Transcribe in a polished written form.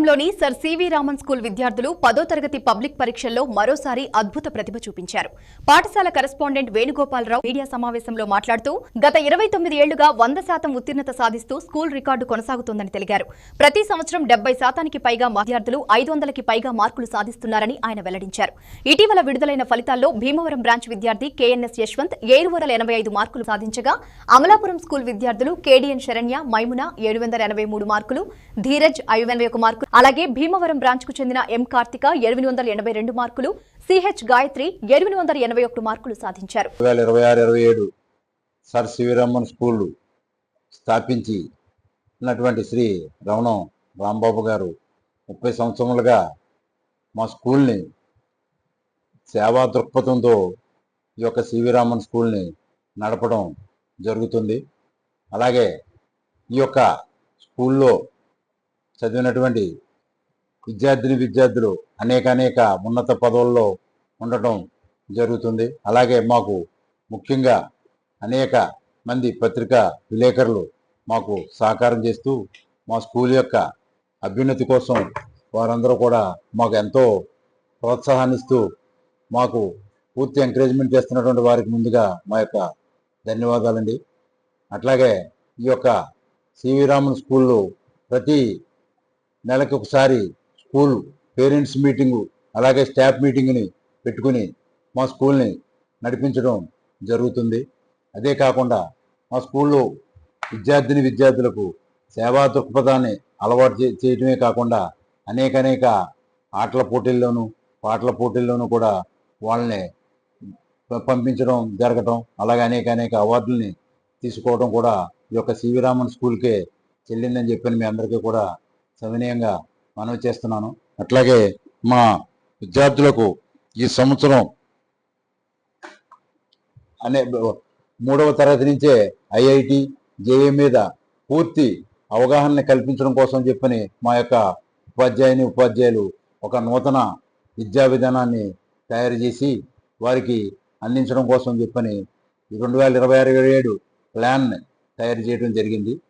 భీమవరంలోని sir C V Raman school విద్యార్థులు 10వ తరగతి పబ్లిక్ పరీక్షల్లో మరోసారి అద్భుత ప్రతిభ చూపించారు. పాఠశాల కరెస్పాండెంట్ వేణుగోపాలరావు మీడియా సమావేశంలో మాట్లాడుతూ గత 29 ఏళ్లుగా 100% ఉత్తీర్ణత సాధిస్తూ స్కూల్ రికార్డు కొనసాగుతోందని తెలిపారు. ప్రతి సంవత్సరం 70% పైగా విద్యార్థులు 500కి పైగా మార్కులు సాధిస్తున్నారని ఆయన వెల్లడించారు. ఇటీవల విడుదలైన ఫలితాల్లో భీమవరం బ్రాంచ్ విద్యార్థి కేఎన్ఎస్ యశ్వంత్ 785 మార్కులు సాధించగా అమలాపురం స్కూల్ విద్యార్థులు కేడిఎన్ శరణ్య మైమున 783 మార్కులు, ధీరజ్ 581 మార్కులు, అలాగే భీమవరం బ్రాంచ్ కు చెందిన ఎం కార్తిక 882 మార్కులు, సిహెచ్ గాయత్రి 881 మార్కులు సాధించారు. 2026-27 సర్ సివి రామన్ స్కూల్ స్థాపించి ఉన్నటువంటి శ్రీ రమణం రాంబాబు గారు 30 సంవత్సరాలుగా మా స్కూల్ని సేవా దృక్పథంతో ఈ యొక్క సివి రామన్ స్కూల్ని నడపడం జరుగుతుంది. అలాగే ఈ యొక్క స్కూల్లో చదివినటువంటి విద్యార్థులు అనేక ఉన్నత పదవుల్లో ఉండటం జరుగుతుంది. అలాగే మాకు ముఖ్యంగా అనేక మంది పత్రికా విలేకరులు మాకు సహకారం చేస్తూ మా స్కూల్ యొక్క అభ్యున్నతి కోసం వారందరూ కూడా మాకు ఎంతో ప్రోత్సాహాన్ని ఇస్తూ మాకు పూర్తి ఎంకరేజ్మెంట్ చేస్తున్నటువంటి వారికి ముందుగా మా యొక్క ధన్యవాదాలండి. అట్లాగే ఈ యొక్క సివి రామన్ స్కూల్లో ప్రతి నెలకు ఒకసారి స్కూల్ పేరెంట్స్ మీటింగు అలాగే స్టాఫ్ మీటింగ్ని పెట్టుకుని మా స్కూల్ని నడిపించడం జరుగుతుంది. అదే కాకుండా మా స్కూల్లో విద్యార్థులకు సేవా దృక్పథాన్ని అలవాటు చేయటమే కాకుండా అనేక ఆటల పోటీల్లోనూ పాటల పోటీల్లోనూ కూడా వాళ్ళని పంపించడం జరగటం, అలాగే అనేక అవార్డుల్ని తీసుకోవడం కూడా ఈ యొక్క సివి రామన్ స్కూల్కే చెల్లిందని చెప్పని మీ అందరికీ కూడా సవినయంగా మనవి చేస్తున్నాను. అట్లాగే మా విద్యార్థులకు ఈ సంవత్సరం 3వ తరగతి నుంచే ఐఐటి జేఈ మీద పూర్తి అవగాహన కల్పించడం కోసం చెప్పని మా యొక్క ఉపాధ్యాయులు ఒక నూతన విద్యా విధానాన్ని తయారు చేసి వారికి అందించడం కోసం చెప్పని 2026-27 ప్లాన్ తయారు చేయడం జరిగింది.